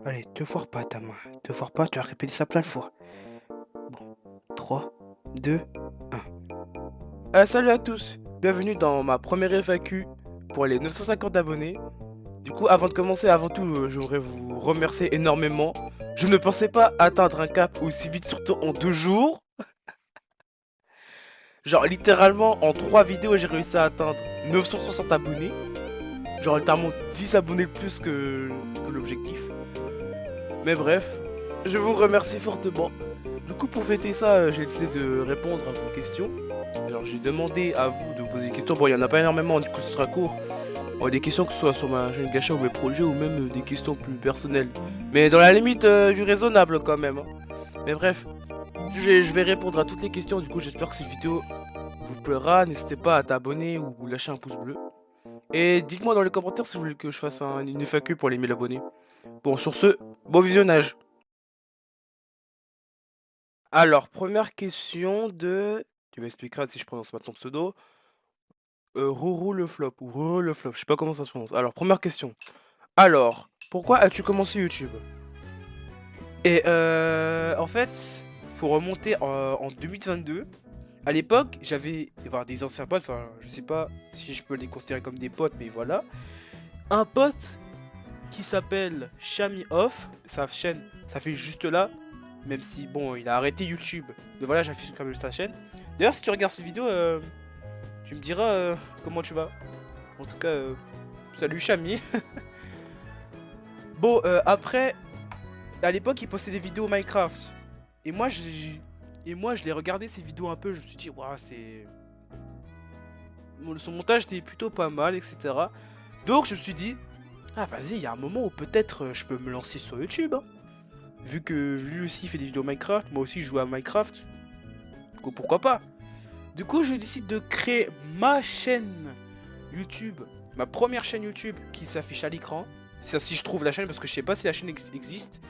Allez, te foire pas ta main. Te foire pas, tu as répété ça plein de fois. Bon, 3, 2, 1. Salut à tous, bienvenue dans ma première FAQ pour les 950 abonnés. Du coup, avant de commencer, avant tout, j'aimerais vous remercier énormément. Je ne pensais pas atteindre un cap aussi vite, surtout en 2 jours. Genre, littéralement, en 3 vidéos, j'ai réussi à atteindre 960 abonnés. Genre, littéralement 10 abonnés de plus que l'objectif. Mais bref, je vous remercie fortement. Du coup, pour fêter ça, j'ai décidé de répondre à vos questions. Alors, j'ai demandé à vous de poser des questions. Bon, il n'y en a pas énormément, du coup, ce sera court. Des questions que ce soit sur ma chaîne Gacha ou mes projets, ou même des questions plus personnelles. Mais dans la limite du raisonnable, quand même. Mais bref, je vais répondre à toutes les questions. Du coup, j'espère que cette vidéo vous plaira. N'hésitez pas à t'abonner ou lâcher un pouce bleu. Et dites-moi dans les commentaires si vous voulez que je fasse une FAQ pour les 1000 abonnés. Bon, sur ce, bon visionnage. Alors, première question de... Tu m'expliqueras si je prononce pas ton pseudo. Rourou le flop, ou Rourou le flop, je sais pas comment ça se prononce. Alors, première question. Alors, pourquoi as-tu commencé YouTube? Et en fait, faut remonter en 2022. À l'époque, j'avais des anciens potes, enfin, je sais pas si je peux les considérer comme des potes, mais voilà. Un pote qui s'appelle Shami Off, sa chaîne, ça fait juste là, même si, bon, il a arrêté YouTube. Mais voilà, j'affiche quand même sa chaîne. D'ailleurs, si tu regardes cette vidéo, tu me diras comment tu vas. En tout cas, salut Shami. Bon, après, à l'époque, il postait des vidéos Minecraft. Et moi, je l'ai regardé ces vidéos un peu, je me suis dit, waouh, c'est... Son montage était plutôt pas mal, etc. Donc, je me suis dit, ah, vas-y, il y a un moment où peut-être je peux me lancer sur YouTube. Hein. Vu que lui aussi il fait des vidéos Minecraft, moi aussi je joue à Minecraft. Donc, pourquoi pas? Du coup, je décide de créer ma chaîne YouTube. Ma première chaîne YouTube qui s'affiche à l'écran. Si je trouve la chaîne, parce que je sais pas si la chaîne existe.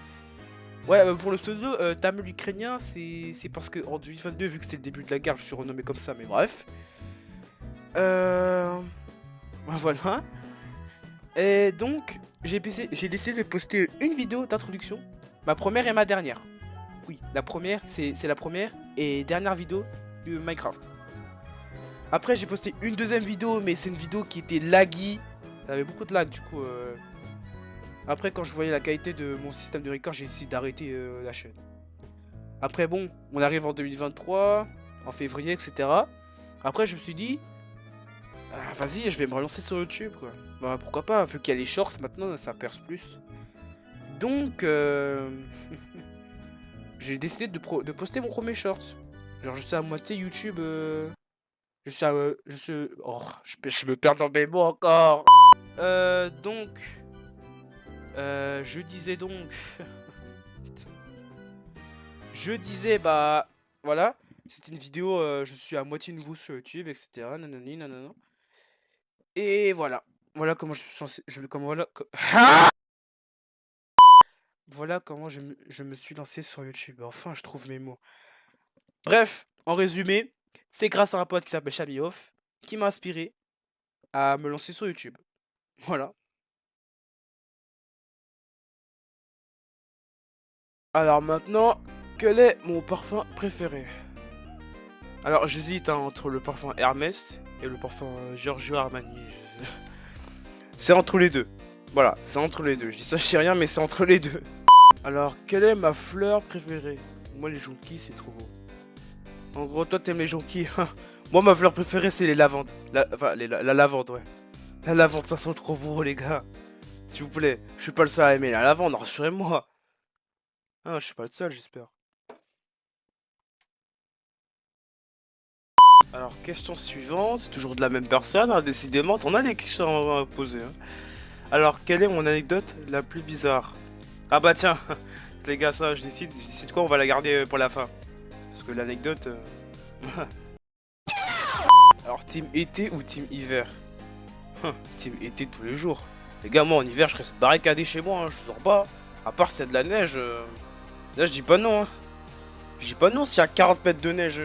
Ouais, pour le pseudo, Tamil ukrainien, c'est parce que en 2022, vu que c'était le début de la guerre, je suis renommé comme ça, mais bref. Voilà. Et donc, j'ai décidé de poster une vidéo d'introduction. Ma première et ma dernière. Oui, la première, c'est la première et dernière vidéo de Minecraft. Après, j'ai posté une deuxième vidéo, mais c'est une vidéo qui était laggy. Ça avait beaucoup de lag, du coup. Après, quand je voyais la qualité de mon système de record, j'ai décidé d'arrêter la chaîne. Après, bon, on arrive en 2023, en février, etc. Après, je me suis dit, vas-y, je vais me relancer sur YouTube, quoi. Bah, pourquoi pas, vu qu'il y a les shorts, maintenant, ça perce plus. Donc, j'ai décidé de poster mon premier short. Genre, je suis à moitié YouTube, je suis à... Oh, je me perds dans mes mots encore. Donc... je disais donc... Je disais, bah... Voilà. C'était une vidéo, je suis à moitié nouveau sur YouTube, etc. Nanani, nanana. Et voilà. Voilà comment je suis censé... Voilà comment je me suis lancé sur YouTube. Enfin, je trouve mes mots. Bref, en résumé, c'est grâce à un pote qui s'appelle Shabioff qui m'a inspiré à me lancer sur YouTube. Voilà. Alors maintenant, quel est mon parfum préféré? Alors j'hésite entre le parfum Hermès et le parfum Giorgio Armani. C'est entre les deux. Voilà, c'est entre les deux. Je dis ça, je sais rien, mais c'est entre les deux. Alors, quelle est ma fleur préférée? Moi, les jonquilles, c'est trop beau. En gros, toi, t'aimes les jonquilles. Moi, ma fleur préférée, c'est les lavandes. La lavande, ouais. La lavande, ça sent trop beau, les gars. S'il vous plaît, je suis pas le seul à aimer la lavande, rassurez-moi. Ah, je suis pas le seul, j'espère. Alors, question suivante, toujours de la même personne, hein, décidément, on a des questions à poser. Hein. Alors, quelle est mon anecdote la plus bizarre? Ah bah tiens, les gars, ça, je décide quoi, on va la garder pour la fin. Parce que l'anecdote... Alors, team été ou team hiver? Team été tous les jours. Les gars, moi, en hiver, je reste barricadé chez moi, hein, je sors pas. À part s'il y a de la neige... Là, je dis pas non, hein. Je dis pas non s'il y a 40 mètres de neige...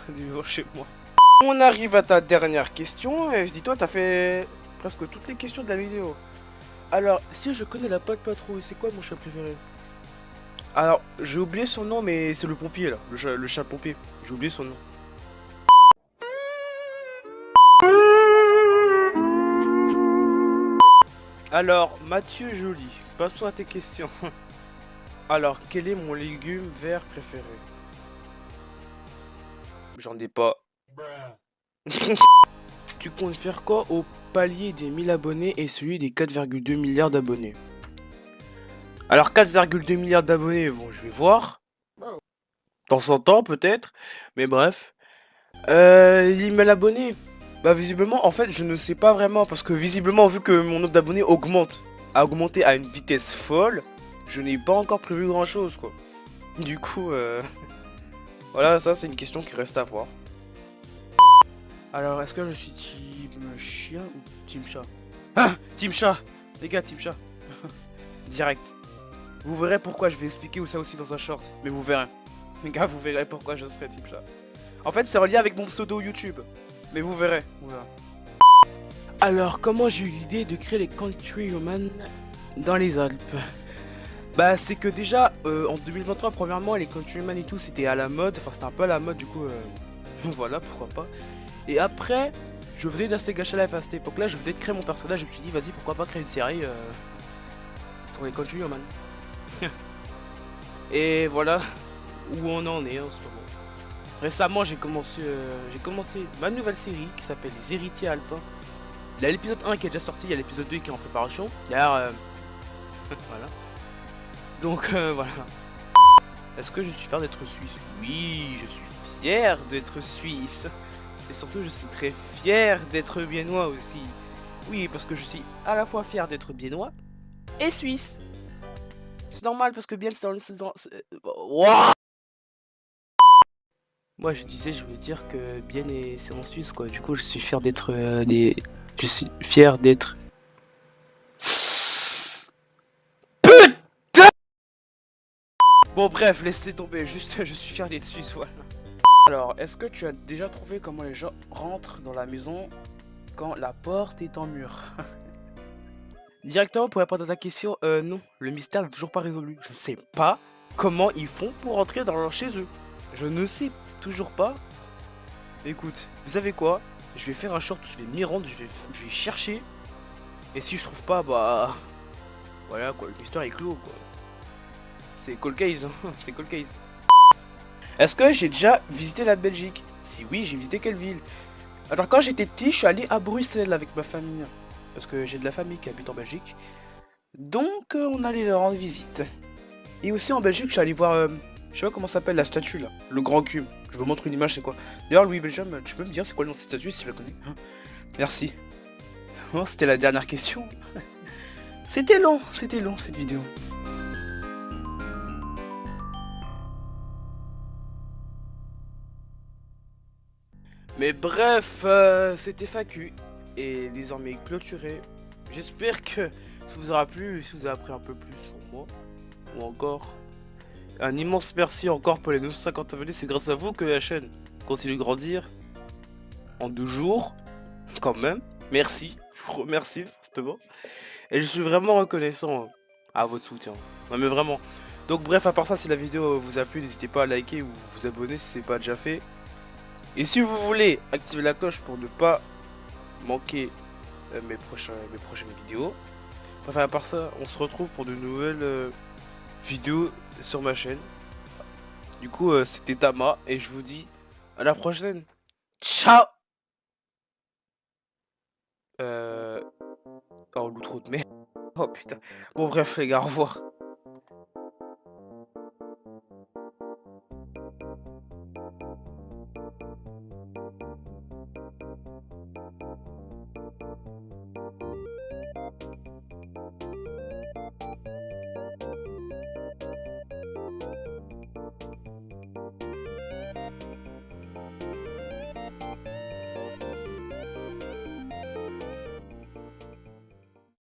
devant chez moi. On arrive à ta dernière question. Dis-toi, t'as fait presque toutes les questions de la vidéo. Alors, si je connais la patte patrouille, c'est quoi mon chat préféré? Alors, j'ai oublié son nom, mais c'est le pompier là, le chat pompier. J'ai oublié son nom. Alors, Mathieu Joly, passons à tes questions. Alors, quel est mon légume vert préféré? J'en ai pas. Tu comptes faire quoi au palier des 1000 abonnés et celui des 4,2 milliards d'abonnés? Alors 4,2 milliards d'abonnés, bon je vais voir. Dans 100 ans peut-être. Mais bref. Les 1000 abonnés. Bah visiblement en fait je ne sais pas vraiment. Parce que visiblement vu que mon nombre d'abonnés augmente. A augmenté à une vitesse folle. Je n'ai pas encore prévu grand chose quoi. Du coup voilà, ça c'est une question qui reste à voir. Alors est-ce que je suis team chien ou team chat? Ah, team chat. Les gars, team chat. Direct. Vous verrez pourquoi, je vais expliquer ça aussi dans un short. Mais vous verrez. Les gars, vous verrez pourquoi je serai team chat. En fait, c'est en lien avec mon pseudo YouTube. Mais vous verrez. Alors, comment j'ai eu l'idée de créer les Countrywomen dans les Alpes? Bah, c'est que déjà, en 2023, premièrement, les Countrywomen et tout, c'était à la mode. Enfin, c'était un peu à la mode, du coup, voilà, pourquoi pas. Et après, je venais d'Astegacha Life à cette époque-là, je venais de créer mon personnage. Je me suis dit, vas-y, pourquoi pas créer une série sur les Countrywomen. Et voilà où on en est en ce moment. Récemment, j'ai commencé ma nouvelle série qui s'appelle Les Héritiers Alpins. Il y a l'épisode 1 qui est déjà sorti, il y a l'épisode 2 qui est en préparation. D'ailleurs, voilà. Donc, voilà. Est-ce que je suis fier d'être suisse? Oui, je suis fier d'être suisse. Et surtout, je suis très fier d'être biennois aussi. Oui, parce que je suis à la fois fier d'être biennois et suisse. C'est normal parce que bien c'est dans... Wow. Moi je disais, je voulais dire que bien c'est en Suisse quoi. Du coup je suis fier d'être Je suis fier d'être... Putain. Bon bref, laissez tomber, juste je suis fier d'être suisse, voilà. Alors, est-ce que tu as déjà trouvé comment les gens rentrent dans la maison quand la porte est en mur? Directement pour répondre à ta question, non, le mystère n'est toujours pas résolu. Je ne sais pas comment ils font pour rentrer dans leur chez eux. Je ne sais toujours pas. Écoute, vous savez quoi? Je vais faire un short, je vais m'y rendre, je vais chercher. Et si je trouve pas, bah... Voilà quoi, le mystère est clos quoi. C'est cold case, hein, c'est cold case. Est-ce que j'ai déjà visité la Belgique? Si oui, j'ai visité quelle ville? Alors quand j'étais petit, je suis allé à Bruxelles avec ma famille. Parce que j'ai de la famille qui habite en Belgique. Donc on allait leur rendre visite. Et aussi en Belgique, je suis allé voir... je sais pas comment s'appelle la statue là. Le grand cube. Je vous montre une image, c'est quoi? D'ailleurs, Louis Belgium, tu peux me dire c'est quoi le nom de cette statue si je la connais? Merci. Bon, c'était la dernière question. C'était long cette vidéo. Mais bref, c'était FAQ et désormais clôturé. J'espère que ça vous aura plu, si vous avez appris un peu plus sur moi. Ou encore, un immense merci encore pour les 950 abonnés. C'est grâce à vous que la chaîne continue de grandir. En 2 jours, quand même. Merci, je vous remercie fortement. Et je suis vraiment reconnaissant à votre soutien. Non mais vraiment. Donc bref, à part ça, si la vidéo vous a plu, n'hésitez pas à liker ou vous abonner si ce n'est pas déjà fait. Et si vous voulez activer la cloche pour ne pas manquer mes prochaines vidéos. Bref, à part ça, on se retrouve pour de nouvelles vidéos sur ma chaîne. Du coup, c'était Tama et je vous dis à la prochaine. Ciao. Oh, l'outro de merde. Oh putain. Bon bref les gars, au revoir.